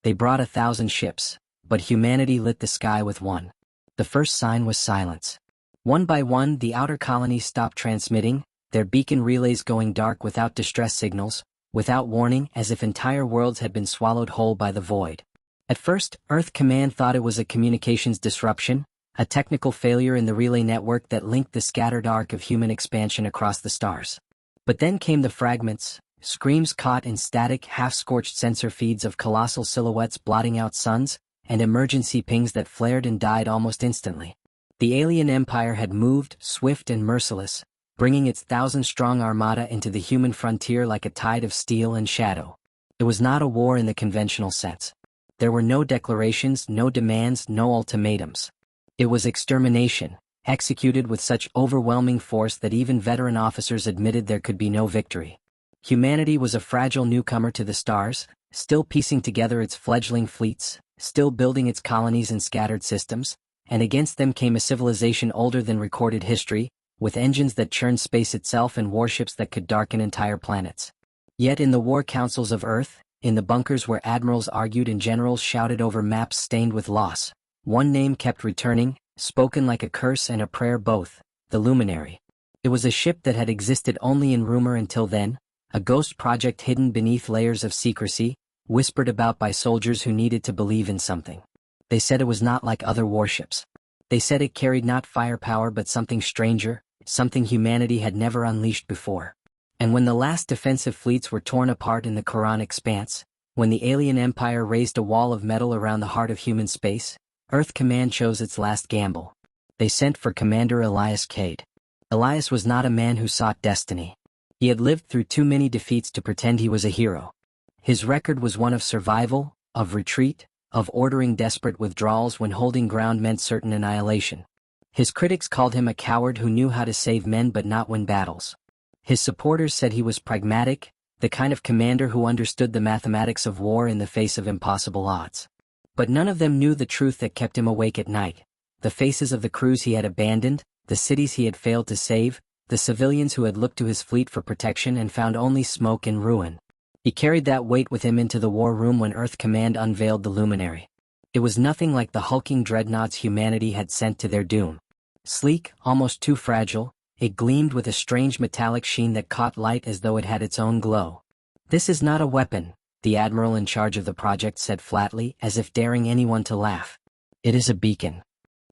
They brought 1,000 ships, but humanity lit the sky with one. The first sign was silence. One by one, the outer colonies stopped transmitting, their beacon relays going dark without distress signals, without warning, as if entire worlds had been swallowed whole by the void. At first, Earth Command thought it was a communications disruption, a technical failure in the relay network that linked the scattered arc of human expansion across the stars. But then came the fragments, screams caught in static, half-scorched sensor feeds of colossal silhouettes blotting out suns, and emergency pings that flared and died almost instantly. The alien empire had moved, swift and merciless, bringing its 1,000-strong armada into the human frontier like a tide of steel and shadow. It was not a war in the conventional sense. There were no declarations, no demands, no ultimatums. It was extermination, executed with such overwhelming force that even veteran officers admitted there could be no victory. Humanity was a fragile newcomer to the stars, still piecing together its fledgling fleets, still building its colonies and scattered systems, and against them came a civilization older than recorded history, with engines that churned space itself and warships that could darken entire planets. Yet in the war councils of Earth, in the bunkers where admirals argued and generals shouted over maps stained with loss, one name kept returning, spoken like a curse and a prayer both: the Luminary. It was a ship that had existed only in rumor until then, a ghost project hidden beneath layers of secrecy, whispered about by soldiers who needed to believe in something. They said it was not like other warships. They said it carried not firepower but something stranger, something humanity had never unleashed before. And when the last defensive fleets were torn apart in the Quran expanse, when the alien empire raised a wall of metal around the heart of human space, Earth Command chose its last gamble. They sent for Commander Elias Kade. Elias was not a man who sought destiny. He had lived through too many defeats to pretend he was a hero. His record was one of survival, of retreat, of ordering desperate withdrawals when holding ground meant certain annihilation. His critics called him a coward who knew how to save men but not win battles. His supporters said he was pragmatic, the kind of commander who understood the mathematics of war in the face of impossible odds. But none of them knew the truth that kept him awake at night: the faces of the crews he had abandoned, the cities he had failed to save, the civilians who had looked to his fleet for protection and found only smoke and ruin. He carried that weight with him into the war room when Earth Command unveiled the Luminary. It was nothing like the hulking dreadnoughts humanity had sent to their doom. Sleek, almost too fragile, it gleamed with a strange metallic sheen that caught light as though it had its own glow. "This is not a weapon," the admiral in charge of the project said flatly, as if daring anyone to laugh. "It is a beacon."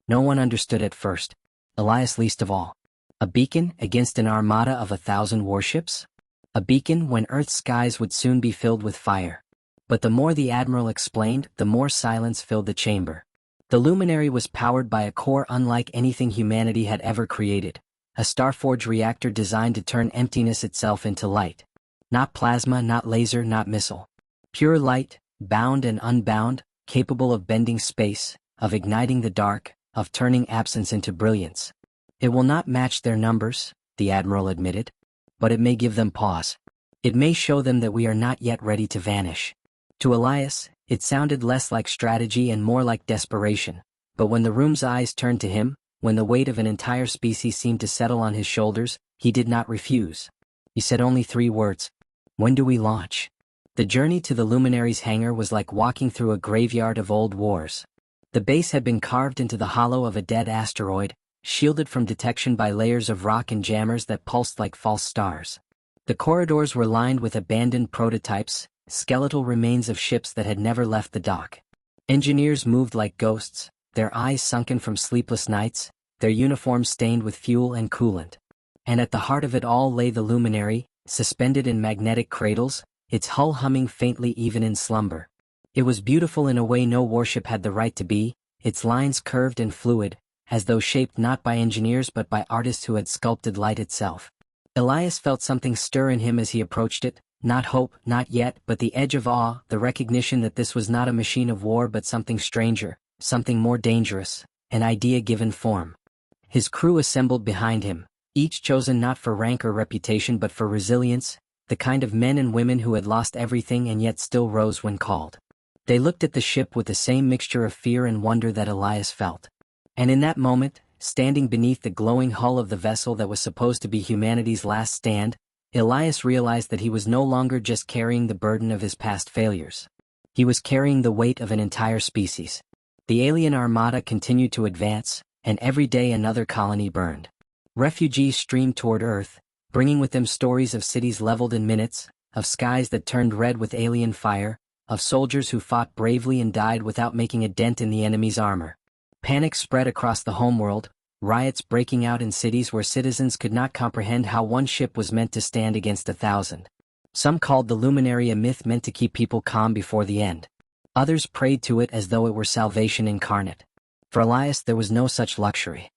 No one understood at first, Elias least of all. A beacon against an armada of 1,000 warships? A beacon when Earth's skies would soon be filled with fire. But the more the admiral explained, the more silence filled the chamber. The Luminary was powered by a core unlike anything humanity had ever created, a starforge reactor designed to turn emptiness itself into light. Not plasma, not laser, not missile. Pure light, bound and unbound, capable of bending space, of igniting the dark, of turning absence into brilliance. "It will not match their numbers," the admiral admitted, "but it may give them pause. It may show them that we are not yet ready to vanish." To Elias, it sounded less like strategy and more like desperation, but when the room's eyes turned to him, when the weight of an entire species seemed to settle on his shoulders, he did not refuse. He said only 3 words: "When do we launch?" The journey to the Luminary's hangar was like walking through a graveyard of old wars. The base had been carved into the hollow of a dead asteroid, shielded from detection by layers of rock and jammers that pulsed like false stars. The corridors were lined with abandoned prototypes, skeletal remains of ships that had never left the dock. Engineers moved like ghosts, their eyes sunken from sleepless nights, their uniforms stained with fuel and coolant. And at the heart of it all lay the Luminary, suspended in magnetic cradles, its hull humming faintly even in slumber. It was beautiful in a way no warship had the right to be, its lines curved and fluid, as though shaped not by engineers but by artists who had sculpted light itself. Elias felt something stir in him as he approached it, not hope, not yet, but the edge of awe, the recognition that this was not a machine of war but something stranger, something more dangerous, an idea given form. His crew assembled behind him, each chosen not for rank or reputation but for resilience, the kind of men and women who had lost everything and yet still rose when called. They looked at the ship with the same mixture of fear and wonder that Elias felt. And in that moment, standing beneath the glowing hull of the vessel that was supposed to be humanity's last stand, Elias realized that he was no longer just carrying the burden of his past failures. He was carrying the weight of an entire species. The alien armada continued to advance, and every day another colony burned. Refugees streamed toward Earth, bringing with them stories of cities leveled in minutes, of skies that turned red with alien fire, of soldiers who fought bravely and died without making a dent in the enemy's armor. Panic spread across the homeworld, riots breaking out in cities where citizens could not comprehend how one ship was meant to stand against 1,000. Some called the Luminary a myth meant to keep people calm before the end. Others prayed to it as though it were salvation incarnate. For Elias there was no such luxury.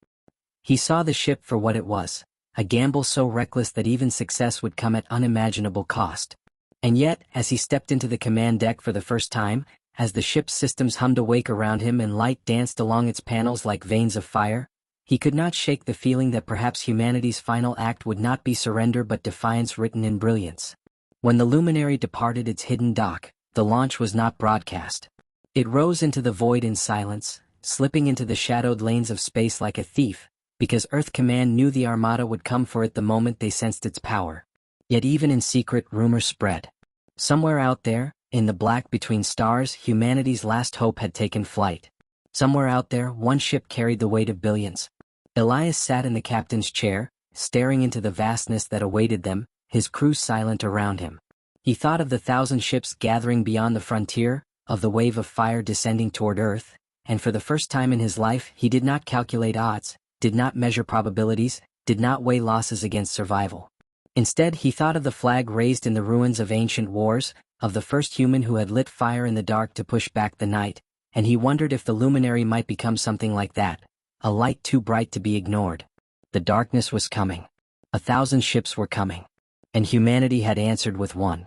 He saw the ship for what it was, a gamble so reckless that even success would come at unimaginable cost. And yet, as he stepped into the command deck for the first time, as the ship's systems hummed awake around him and light danced along its panels like veins of fire, he could not shake the feeling that perhaps humanity's final act would not be surrender but defiance written in brilliance. When the Luminary departed its hidden dock, the launch was not broadcast. It rose into the void in silence, slipping into the shadowed lanes of space like a thief, because Earth Command knew the Armada would come for it the moment they sensed its power. Yet even in secret, rumors spread. Somewhere out there, in the black between stars, humanity's last hope had taken flight. Somewhere out there, one ship carried the weight of billions. Elias sat in the captain's chair, staring into the vastness that awaited them, his crew silent around him. He thought of the 1,000 ships gathering beyond the frontier, of the wave of fire descending toward Earth, and for the first time in his life he did not calculate odds, did not measure probabilities, did not weigh losses against survival. Instead he thought of the flag raised in the ruins of ancient wars, of the first human who had lit fire in the dark to push back the night, and he wondered if the Luminary might become something like that, a light too bright to be ignored. The darkness was coming. 1,000 ships were coming. And humanity had answered with one.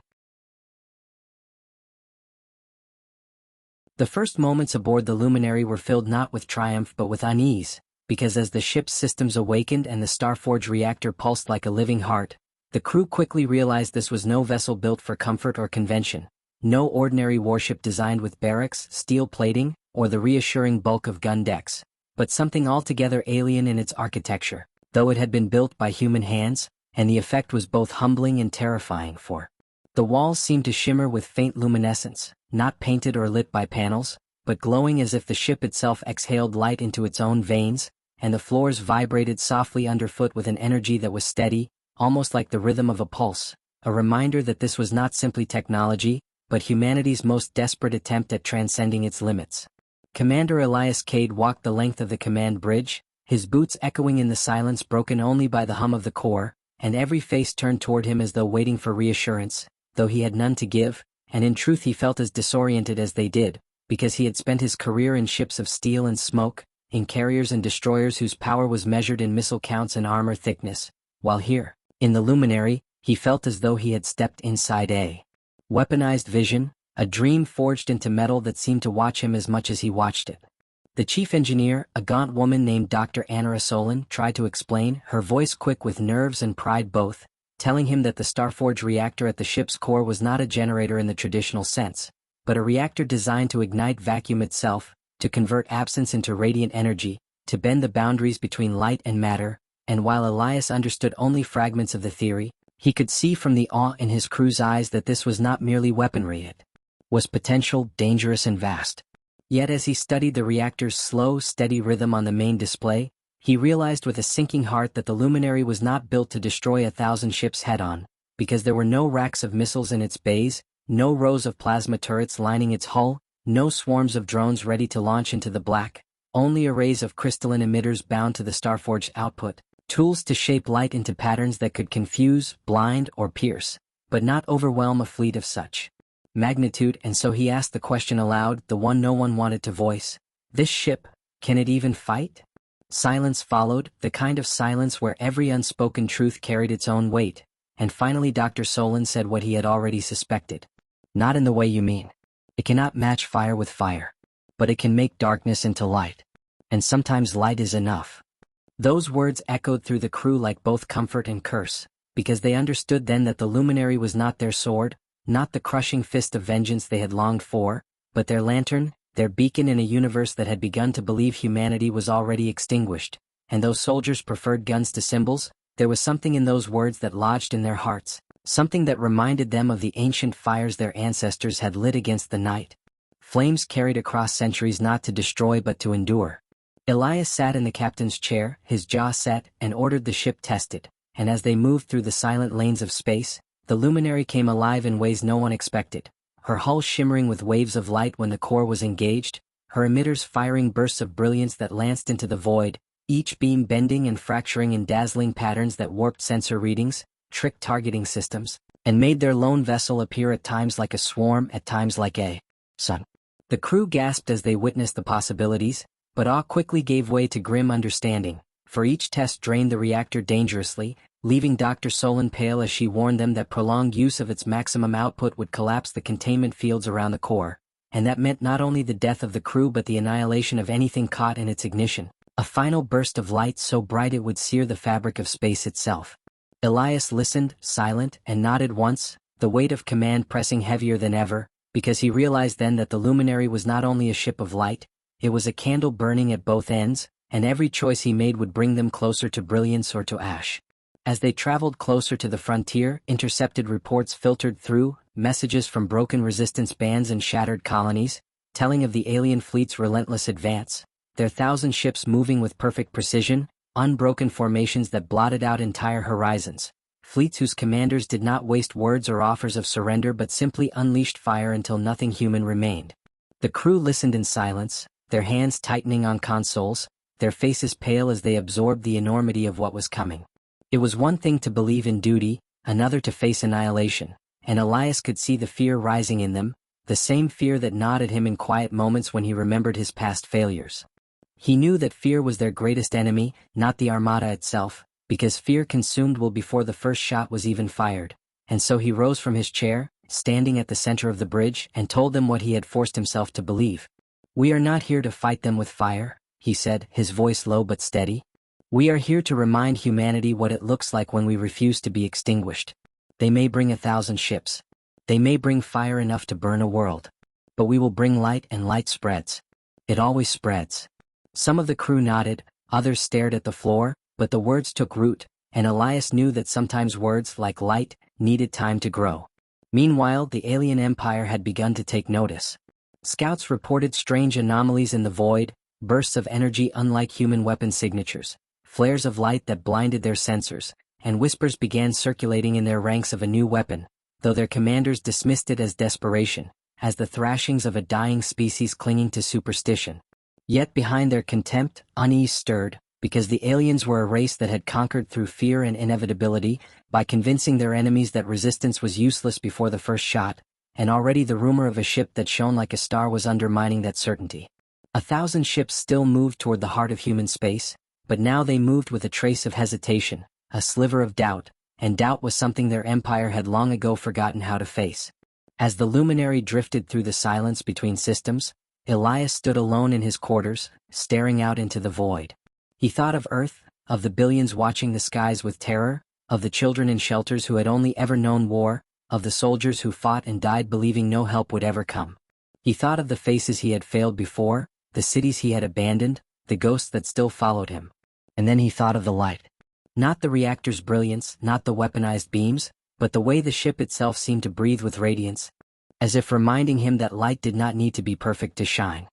The first moments aboard the Luminary were filled not with triumph but with unease, because as the ship's systems awakened and the starforge reactor pulsed like a living heart, the crew quickly realized this was no vessel built for comfort or convention, no ordinary warship designed with barracks, steel plating, or the reassuring bulk of gun decks, but something altogether alien in its architecture, though it had been built by human hands, and the effect was both humbling and terrifying for the walls seemed to shimmer with faint luminescence, not painted or lit by panels, but glowing as if the ship itself exhaled light into its own veins, and the floors vibrated softly underfoot with an energy that was steady, almost like the rhythm of a pulse, a reminder that this was not simply technology, but humanity's most desperate attempt at transcending its limits. Commander Elias Kade walked the length of the command bridge, his boots echoing in the silence broken only by the hum of the core, and every face turned toward him as though waiting for reassurance, though he had none to give, and in truth he felt as disoriented as they did, because he had spent his career in ships of steel and smoke, in carriers and destroyers whose power was measured in missile counts and armor thickness, while here, in the Luminary, he felt as though he had stepped inside a weaponized vision, a dream forged into metal that seemed to watch him as much as he watched it. The chief engineer, a gaunt woman named Dr. Anna Solon, tried to explain, her voice quick with nerves and pride both, telling him that the starforge reactor at the ship's core was not a generator in the traditional sense, but a reactor designed to ignite vacuum itself, to convert absence into radiant energy, to bend the boundaries between light and matter, and while Elias understood only fragments of the theory, he could see from the awe in his crew's eyes that this was not merely weaponry, it was potential, dangerous and vast. Yet as he studied the reactor's slow, steady rhythm on the main display, he realized with a sinking heart that the Luminary was not built to destroy 1,000 ships head-on, because there were no racks of missiles in its bays, no rows of plasma turrets lining its hull, no swarms of drones ready to launch into the black, only arrays of crystalline emitters bound to the starforged output, tools to shape light into patterns that could confuse, blind, or pierce, but not overwhelm a fleet of such magnitude. And so he asked the question aloud, the one no one wanted to voice. This ship, can it even fight? Silence followed, the kind of silence where every unspoken truth carried its own weight, and finally Dr. Solon said what he had already suspected. Not in the way you mean. It cannot match fire with fire. But it can make darkness into light. And sometimes light is enough. Those words echoed through the crew like both comfort and curse, because they understood then that the Luminary was not their sword, not the crushing fist of vengeance they had longed for, but their lantern, their beacon in a universe that had begun to believe humanity was already extinguished, and though soldiers preferred guns to symbols, there was something in those words that lodged in their hearts, something that reminded them of the ancient fires their ancestors had lit against the night, flames carried across centuries not to destroy but to endure. Elias sat in the captain's chair, his jaw set, and ordered the ship tested, and as they moved through the silent lanes of space, the Luminary came alive in ways no one expected, her hull shimmering with waves of light when the core was engaged, her emitters firing bursts of brilliance that lanced into the void, each beam bending and fracturing in dazzling patterns that warped sensor readings, tricked targeting systems, and made their lone vessel appear at times like a swarm, at times like a sun. The crew gasped as they witnessed the possibilities, but awe quickly gave way to grim understanding, for each test drained the reactor dangerously, leaving Dr. Solon pale as she warned them that prolonged use of its maximum output would collapse the containment fields around the core, and that meant not only the death of the crew but the annihilation of anything caught in its ignition, a final burst of light so bright it would sear the fabric of space itself. Elias listened, silent, and nodded once, the weight of command pressing heavier than ever, because he realized then that the Luminary was not only a ship of light, it was a candle burning at both ends, and every choice he made would bring them closer to brilliance or to ash. As they traveled closer to the frontier, intercepted reports filtered through, messages from broken resistance bands and shattered colonies, telling of the alien fleet's relentless advance, their 1,000 ships moving with perfect precision, unbroken formations that blotted out entire horizons, fleets whose commanders did not waste words or offers of surrender but simply unleashed fire until nothing human remained. The crew listened in silence, their hands tightening on consoles, their faces pale as they absorbed the enormity of what was coming. It was one thing to believe in duty, another to face annihilation, and Elias could see the fear rising in them, the same fear that gnawed at him in quiet moments when he remembered his past failures. He knew that fear was their greatest enemy, not the Armada itself, because fear consumed Will before the first shot was even fired, and so he rose from his chair, standing at the center of the bridge, and told them what he had forced himself to believe. "We are not here to fight them with fire," he said, his voice low but steady. "We are here to remind humanity what it looks like when we refuse to be extinguished. They may bring 1,000 ships. They may bring fire enough to burn a world. But we will bring light, and light spreads. It always spreads." Some of the crew nodded, others stared at the floor, but the words took root, and Elias knew that sometimes words, like light, needed time to grow. Meanwhile, the alien empire had begun to take notice. Scouts reported strange anomalies in the void, bursts of energy unlike human weapon signatures, flares of light that blinded their sensors, and whispers began circulating in their ranks of a new weapon, though their commanders dismissed it as desperation, as the thrashings of a dying species clinging to superstition. Yet behind their contempt, unease stirred, because the aliens were a race that had conquered through fear and inevitability, by convincing their enemies that resistance was useless before the first shot, and already the rumor of a ship that shone like a star was undermining that certainty. 1,000 ships still moved toward the heart of human space, but now they moved with a trace of hesitation, a sliver of doubt, and doubt was something their empire had long ago forgotten how to face. As the Luminary drifted through the silence between systems, Elias stood alone in his quarters, staring out into the void. He thought of Earth, of the billions watching the skies with terror, of the children in shelters who had only ever known war, of the soldiers who fought and died believing no help would ever come. He thought of the faces he had failed before, the cities he had abandoned, the ghosts that still followed him. And then he thought of the light. Not the reactor's brilliance, not the weaponized beams, but the way the ship itself seemed to breathe with radiance, as if reminding him that light did not need to be perfect to shine.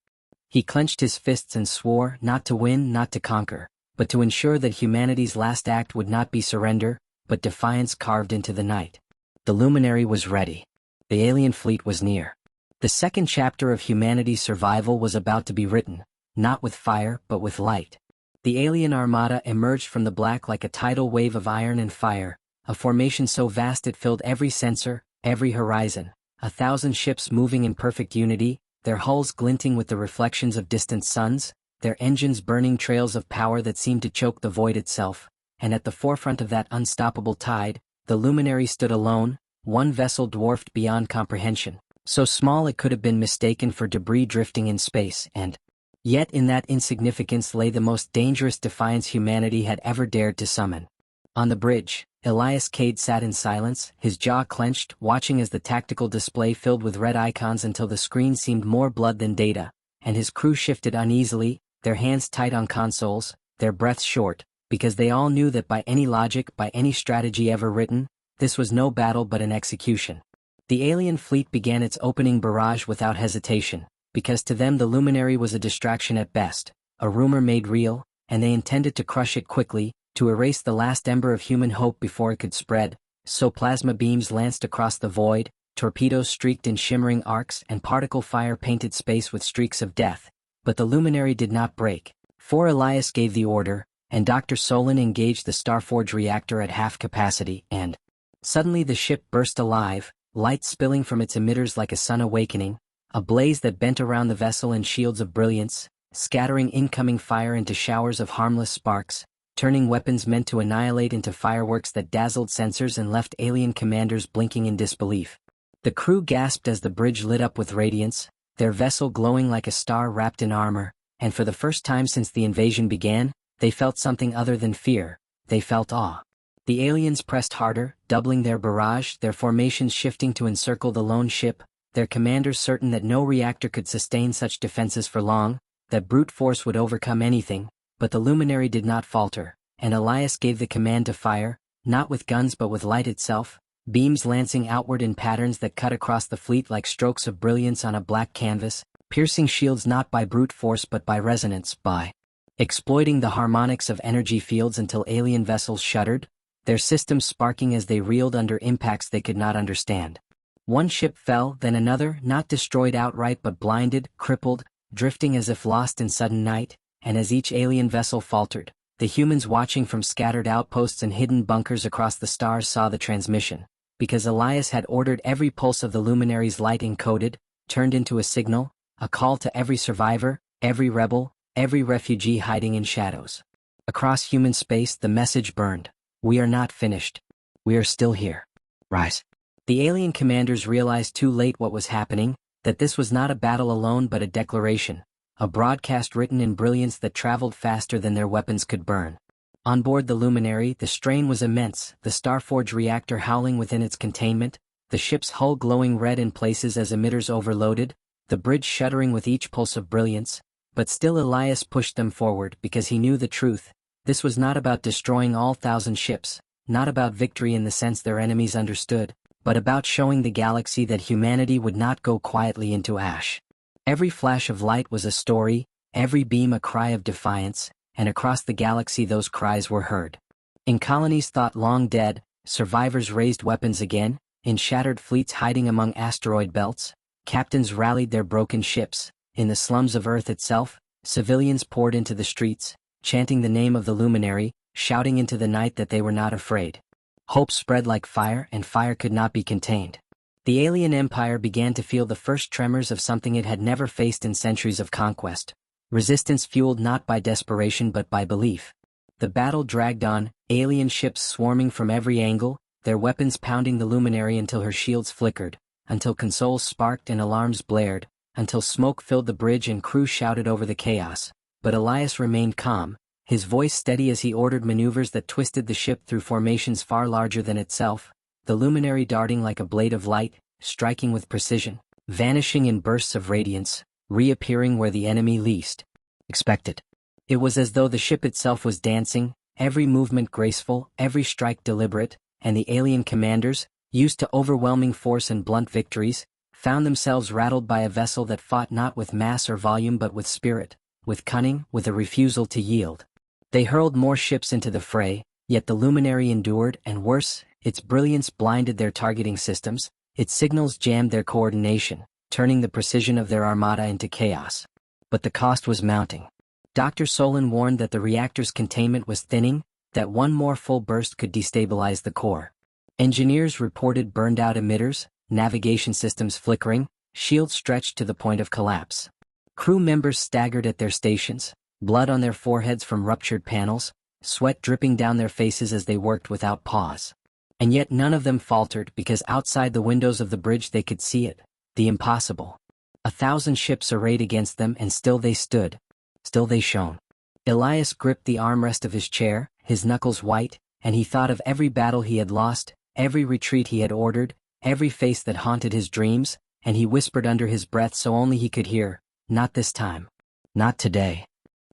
He clenched his fists and swore, not to win, not to conquer, but to ensure that humanity's last act would not be surrender, but defiance carved into the night. The Luminary was ready. The alien fleet was near. The second chapter of humanity's survival was about to be written, not with fire but with light. The alien Armada emerged from the black like a tidal wave of iron and fire, a formation so vast it filled every sensor, every horizon, 1,000 ships moving in perfect unity, their hulls glinting with the reflections of distant suns, their engines burning trails of power that seemed to choke the void itself, and at the forefront of that unstoppable tide, the Luminary stood alone, one vessel dwarfed beyond comprehension, so small it could have been mistaken for debris drifting in space, and yet in that insignificance lay the most dangerous defiance humanity had ever dared to summon. On the bridge, Elias Kade sat in silence, his jaw clenched, watching as the tactical display filled with red icons until the screen seemed more blood than data, and his crew shifted uneasily, their hands tight on consoles, their breaths short, because they all knew that by any logic, by any strategy ever written, this was no battle but an execution. The alien fleet began its opening barrage without hesitation, because to them the Luminary was a distraction at best, a rumor made real, and they intended to crush it quickly, to erase the last ember of human hope before it could spread. So plasma beams lanced across the void, torpedoes streaked in shimmering arcs, and particle fire painted space with streaks of death. But the Luminary did not break. For Elias gave the order, and Dr. Solon engaged the starforge reactor at half capacity, and suddenly the ship burst alive, light spilling from its emitters like a sun awakening, a blaze that bent around the vessel in shields of brilliance, scattering incoming fire into showers of harmless sparks, turning weapons meant to annihilate into fireworks that dazzled sensors and left alien commanders blinking in disbelief. The crew gasped as the bridge lit up with radiance, their vessel glowing like a star wrapped in armor, and for the first time since the invasion began, they felt something other than fear. They felt awe. The aliens pressed harder, doubling their barrage, their formations shifting to encircle the lone ship, their commanders certain that no reactor could sustain such defenses for long, that brute force would overcome anything. But the Luminary did not falter, and Elias gave the command to fire, not with guns but with light itself, beams lancing outward in patterns that cut across the fleet like strokes of brilliance on a black canvas, piercing shields not by brute force but by resonance, by exploiting the harmonics of energy fields until alien vessels shuddered, their systems sparking as they reeled under impacts they could not understand. One ship fell, then another, not destroyed outright but blinded, crippled, drifting as if lost in sudden night, and as each alien vessel faltered, the humans watching from scattered outposts and hidden bunkers across the stars saw the transmission, because Elias had ordered every pulse of the Luminary's light encoded, turned into a signal, a call to every survivor, every rebel, every refugee hiding in shadows. Across human space the message burned. We are not finished. We are still here. Rise. The alien commanders realized too late what was happening, that this was not a battle alone but a declaration, a broadcast written in brilliance that traveled faster than their weapons could burn. On board the Luminary, the strain was immense, the starforge reactor howling within its containment, the ship's hull glowing red in places as emitters overloaded, the bridge shuddering with each pulse of brilliance. But still Elias pushed them forward because he knew the truth. This was not about destroying all 1,000 ships, not about victory in the sense their enemies understood, but about showing the galaxy that humanity would not go quietly into ash. Every flash of light was a story, every beam a cry of defiance, and across the galaxy those cries were heard. In colonies thought long dead, survivors raised weapons again, in shattered fleets hiding among asteroid belts, captains rallied their broken ships. In the slums of Earth itself, civilians poured into the streets, chanting the name of the Luminary, shouting into the night that they were not afraid. Hope spread like fire, and fire could not be contained. The alien empire began to feel the first tremors of something it had never faced in centuries of conquest. Resistance fueled not by desperation but by belief. The battle dragged on, alien ships swarming from every angle, their weapons pounding the Luminary until her shields flickered, until consoles sparked and alarms blared, until smoke filled the bridge and crew shouted over the chaos. But Elias remained calm, his voice steady as he ordered maneuvers that twisted the ship through formations far larger than itself, the Luminary darting like a blade of light, striking with precision, vanishing in bursts of radiance, reappearing where the enemy least expected. It was as though the ship itself was dancing, every movement graceful, every strike deliberate, and the alien commanders, used to overwhelming force and blunt victories, found themselves rattled by a vessel that fought not with mass or volume but with spirit, with cunning, with a refusal to yield. They hurled more ships into the fray, yet the Luminary endured, and worse, its brilliance blinded their targeting systems, its signals jammed their coordination, turning the precision of their armada into chaos. But the cost was mounting. Dr. Solon warned that the reactor's containment was thinning, that one more full burst could destabilize the core. Engineers reported burned-out emitters, navigation systems flickering, shields stretched to the point of collapse. Crew members staggered at their stations, blood on their foreheads from ruptured panels, sweat dripping down their faces as they worked without pause. And yet none of them faltered because outside the windows of the bridge they could see it, the impossible. 1,000 ships arrayed against them and still they stood, still they shone. Elias gripped the armrest of his chair, his knuckles white, and he thought of every battle he had lost, every retreat he had ordered, every face that haunted his dreams, and he whispered under his breath so only he could hear, "Not this time. Not today."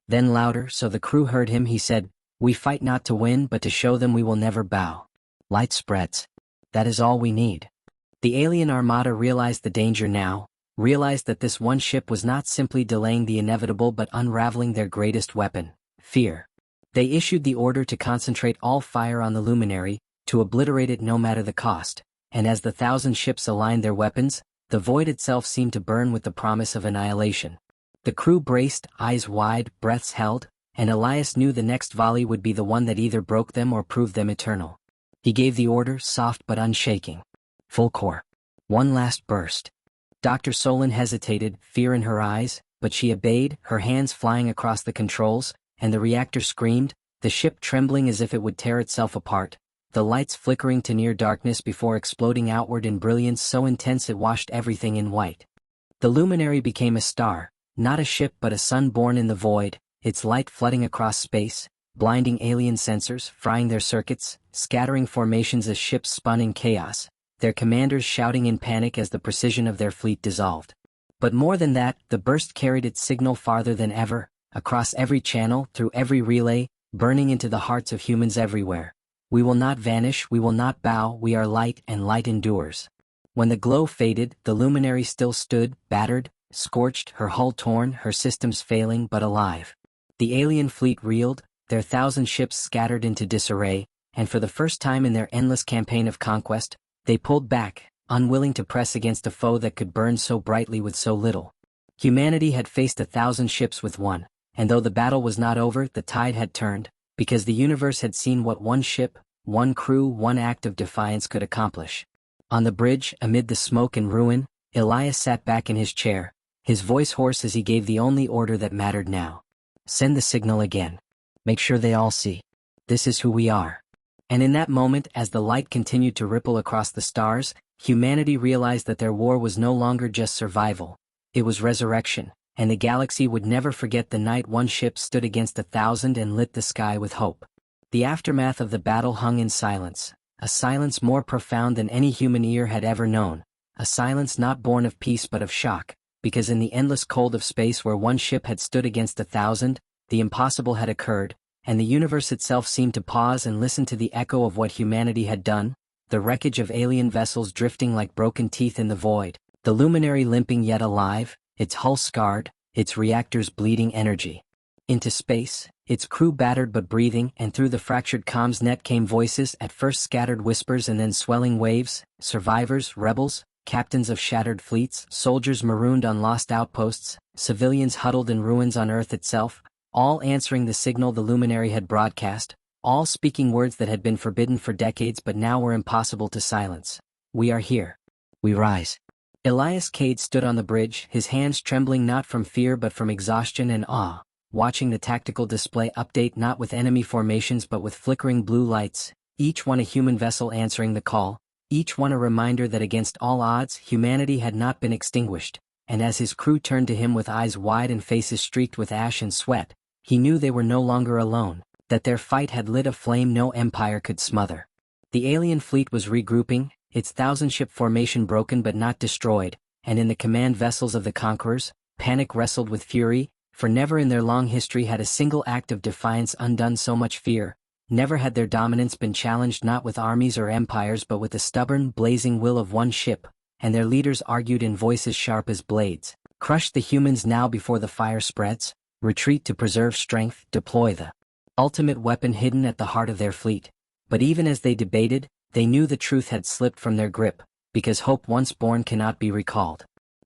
Then louder, so the crew heard him, he said, "We fight not to win but to show them we will never bow." Light spreads. That is all we need. The alien armada realized the danger now. realized that this one ship was not simply delaying the inevitable but unraveling their greatest weapon, fear. They issued the order to concentrate all fire on the Luminary, to obliterate it no matter the cost, and as the 1,000 ships aligned their weapons, the void itself seemed to burn with the promise of annihilation. The crew braced, eyes wide, breaths held, and Elias knew the next volley would be the one that either broke them or proved them eternal. He gave the order, soft but unshaking. Full core. One last burst. Dr. Solon hesitated, fear in her eyes, but she obeyed, her hands flying across the controls, and the reactor screamed, the ship trembling as if it would tear itself apart, the lights flickering to near darkness before exploding outward in brilliance so intense it washed everything in white. The Luminary became a star, not a ship but a sun born in the void, its light flooding across space, blinding alien sensors, frying their circuits, scattering formations as ships spun in chaos, their commanders shouting in panic as the precision of their fleet dissolved. But more than that, the burst carried its signal farther than ever, across every channel, through every relay, burning into the hearts of humans everywhere. We will not vanish, we will not bow, we are light and light endures. When the glow faded, the Luminary still stood, battered, scorched, her hull torn, her systems failing but alive. The alien fleet reeled, their 1,000 ships scattered into disarray, and for the first time in their endless campaign of conquest, they pulled back, unwilling to press against a foe that could burn so brightly with so little. Humanity had faced 1,000 ships with one, and though the battle was not over, the tide had turned, because the universe had seen what one ship, one crew, one act of defiance could accomplish. On the bridge, amid the smoke and ruin, Elias sat back in his chair, his voice hoarse as he gave the only order that mattered now. Send the signal again. Make sure they all see. This is who we are. And in that moment, as the light continued to ripple across the stars, humanity realized that their war was no longer just survival. It was resurrection, and the galaxy would never forget the night one ship stood against 1,000 and lit the sky with hope. The aftermath of the battle hung in silence, a silence more profound than any human ear had ever known, a silence not born of peace but of shock, because in the endless cold of space where one ship had stood against 1,000, the impossible had occurred, and the universe itself seemed to pause and listen to the echo of what humanity had done, the wreckage of alien vessels drifting like broken teeth in the void, the Luminary limping yet alive, its hull scarred, its reactors bleeding energy. Into space, its crew battered but breathing, and through the fractured comms net came voices, at first scattered whispers and then swelling waves, survivors, rebels, captains of shattered fleets, soldiers marooned on lost outposts, civilians huddled in ruins on Earth itself, all answering the signal the Luminary had broadcast, all speaking words that had been forbidden for decades but now were impossible to silence. We are here. We rise. Elias Kade stood on the bridge, his hands trembling not from fear but from exhaustion and awe, watching the tactical display update not with enemy formations but with flickering blue lights, each one a human vessel answering the call, each one a reminder that against all odds humanity had not been extinguished, and as his crew turned to him with eyes wide and faces streaked with ash and sweat, he knew they were no longer alone, that their fight had lit a flame no empire could smother. The alien fleet was regrouping, its 1,000-ship formation broken but not destroyed, and in the command vessels of the conquerors, panic wrestled with fury, for never in their long history had a single act of defiance undone so much fear, never had their dominance been challenged not with armies or empires but with the stubborn, blazing will of one ship, and their leaders argued in voices sharp as blades. Crush the humans now before the fire spreads, retreat to preserve strength, deploy the ultimate weapon hidden at the heart of their fleet. But even as they debated, they knew the truth had slipped from their grip, because hope once born cannot be recalled.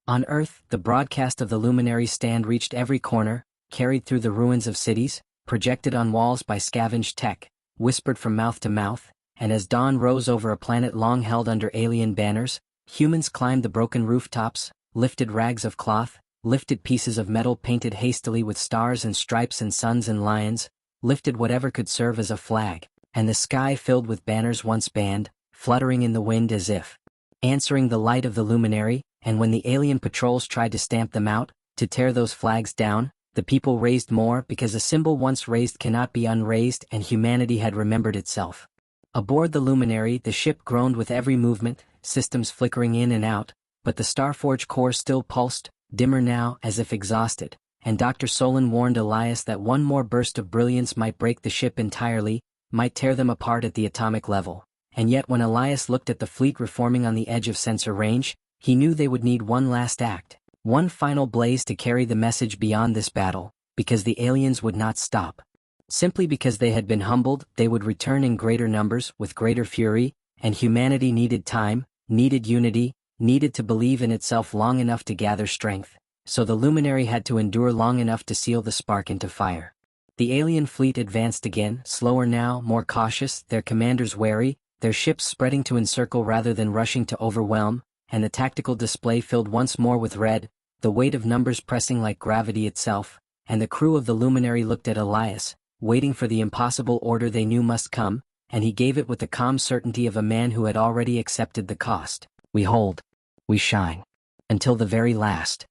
On Earth, the broadcast of the Luminary stand reached every corner, carried through the ruins of cities, projected on walls by scavenged tech, whispered from mouth to mouth, and as dawn rose over a planet long held under alien banners, humans climbed the broken rooftops, lifted rags of cloth, lifted pieces of metal painted hastily with stars and stripes and suns and lions, lifted whatever could serve as a flag, and the sky filled with banners once banned, fluttering in the wind as if answering the light of the Luminary, and when the alien patrols tried to stamp them out, to tear those flags down, the people raised more because a symbol once raised cannot be unraised and humanity had remembered itself. Aboard the Luminary, the ship groaned with every movement, systems flickering in and out, but the starforge core still pulsed, dimmer now as if exhausted, and Dr. Solon warned Elias that one more burst of brilliance might break the ship entirely, might tear them apart at the atomic level. And yet when Elias looked at the fleet reforming on the edge of sensor range, he knew they would need one last act, One final blaze to carry the message beyond this battle, because the aliens would not stop. Simply because they had been humbled, they would return in greater numbers, with greater fury, and humanity needed time, needed unity, needed to believe in itself long enough to gather strength, so the Luminary had to endure long enough to seal the spark into fire. The alien fleet advanced again, slower now, more cautious, their commanders wary, their ships spreading to encircle rather than rushing to overwhelm, and the tactical display filled once more with red, the weight of numbers pressing like gravity itself, and the crew of the Luminary looked at Elias, waiting for the impossible order they knew must come, and he gave it with the calm certainty of a man who had already accepted the cost. We hold. We shine. Until the very last.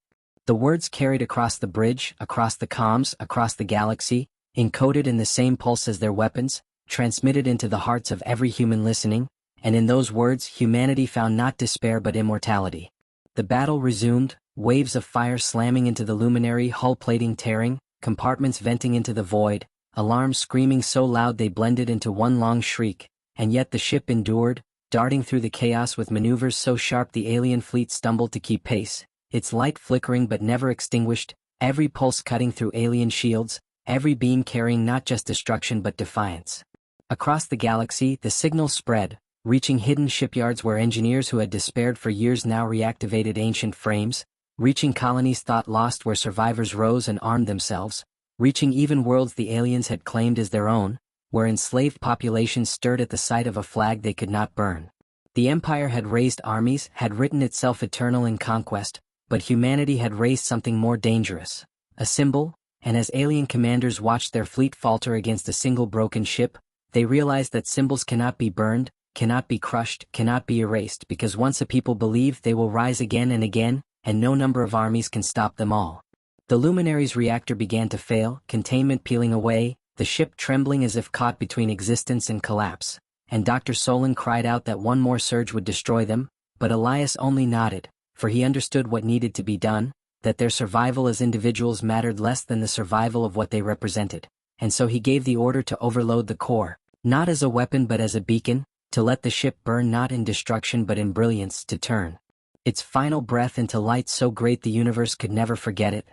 The words carried across the bridge, across the comms, across the galaxy, encoded in the same pulse as their weapons, transmitted into the hearts of every human listening, and in those words humanity found not despair but immortality. The battle resumed, waves of fire slamming into the Luminary, hull plating tearing, compartments venting into the void, alarms screaming so loud they blended into one long shriek, and yet the ship endured, darting through the chaos with maneuvers so sharp the alien fleet stumbled to keep pace, its light flickering but never extinguished, every pulse cutting through alien shields, every beam carrying not just destruction but defiance. Across the galaxy, the signal spread, reaching hidden shipyards where engineers who had despaired for years now reactivated ancient frames, reaching colonies thought lost where survivors rose and armed themselves, reaching even worlds the aliens had claimed as their own, where enslaved populations stirred at the sight of a flag they could not burn. The Empire had raised armies, had written itself eternal in conquest, but humanity had raised something more dangerous, a symbol, and as alien commanders watched their fleet falter against a single broken ship, they realized that symbols cannot be burned, cannot be crushed, cannot be erased because once a people believe they will rise again, and no number of armies can stop them all. The Luminary's reactor began to fail, containment peeling away, the ship trembling as if caught between existence and collapse, and Dr. Solon cried out that one more surge would destroy them, but Elias only nodded, for he understood what needed to be done, that their survival as individuals mattered less than the survival of what they represented, and so he gave the order to overload the core, not as a weapon but as a beacon, to let the ship burn not in destruction but in brilliance, to turn its final breath into light so great the universe could never forget it.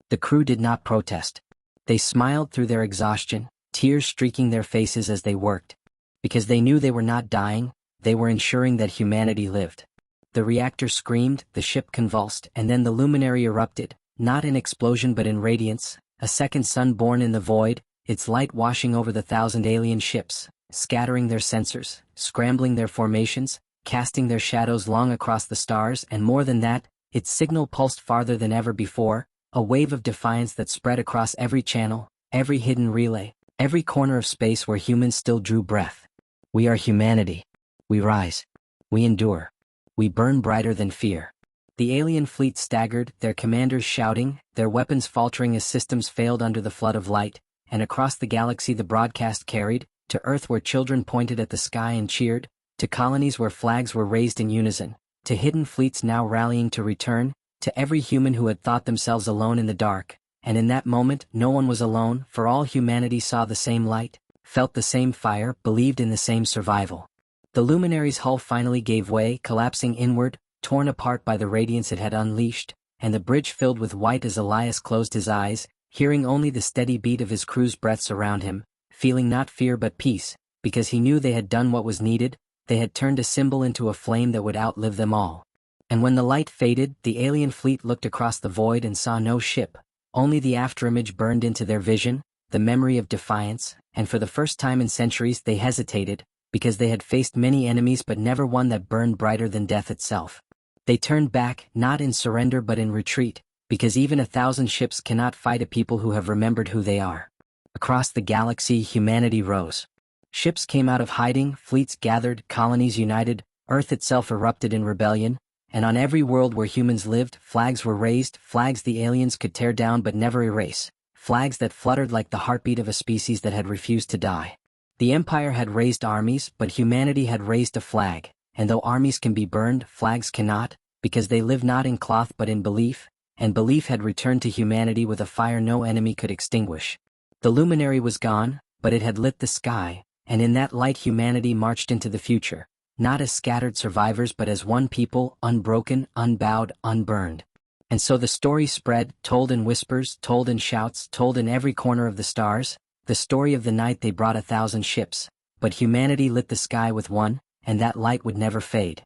The crew did not protest. They smiled through their exhaustion, tears streaking their faces as they worked, because they knew they were not dying, they were ensuring that humanity lived. The reactor screamed, the ship convulsed, and then the Luminary erupted, not in explosion but in radiance, a second sun born in the void, its light washing over the 1,000 alien ships, scattering their sensors, scrambling their formations, casting their shadows long across the stars, and more than that, its signal pulsed farther than ever before, a wave of defiance that spread across every channel, every hidden relay, every corner of space where humans still drew breath. We are humanity. We rise. We endure. We burn brighter than fear. The alien fleet staggered, their commanders shouting, their weapons faltering as systems failed under the flood of light, and across the galaxy the broadcast carried, to Earth where children pointed at the sky and cheered, to colonies where flags were raised in unison, to hidden fleets now rallying to return, to every human who had thought themselves alone in the dark, and in that moment no one was alone, for all humanity saw the same light, felt the same fire, believed in the same survival. The Luminary's hull finally gave way, collapsing inward, torn apart by the radiance it had unleashed, and the bridge filled with white as Elias closed his eyes, hearing only the steady beat of his crew's breaths around him, feeling not fear but peace, because he knew they had done what was needed, they had turned a symbol into a flame that would outlive them all. And when the light faded, the alien fleet looked across the void and saw no ship, only the afterimage burned into their vision, the memory of defiance, and for the first time in centuries they hesitated, because they had faced many enemies but never one that burned brighter than death itself. They turned back, not in surrender but in retreat, because even 1,000 ships cannot fight a people who have remembered who they are. Across the galaxy humanity rose. Ships came out of hiding, fleets gathered, colonies united, Earth itself erupted in rebellion, and on every world where humans lived, flags were raised, flags the aliens could tear down but never erase, flags that fluttered like the heartbeat of a species that had refused to die. The Empire had raised armies, but humanity had raised a flag, and though armies can be burned, flags cannot, because they live not in cloth but in belief, and belief had returned to humanity with a fire no enemy could extinguish. The Luminary was gone, but it had lit the sky, and in that light humanity marched into the future, not as scattered survivors but as one people, unbroken, unbowed, unburned. And so the story spread, told in whispers, told in shouts, told in every corner of the stars, the story of the night they brought 1,000 ships, but humanity lit the sky with one, and that light would never fade.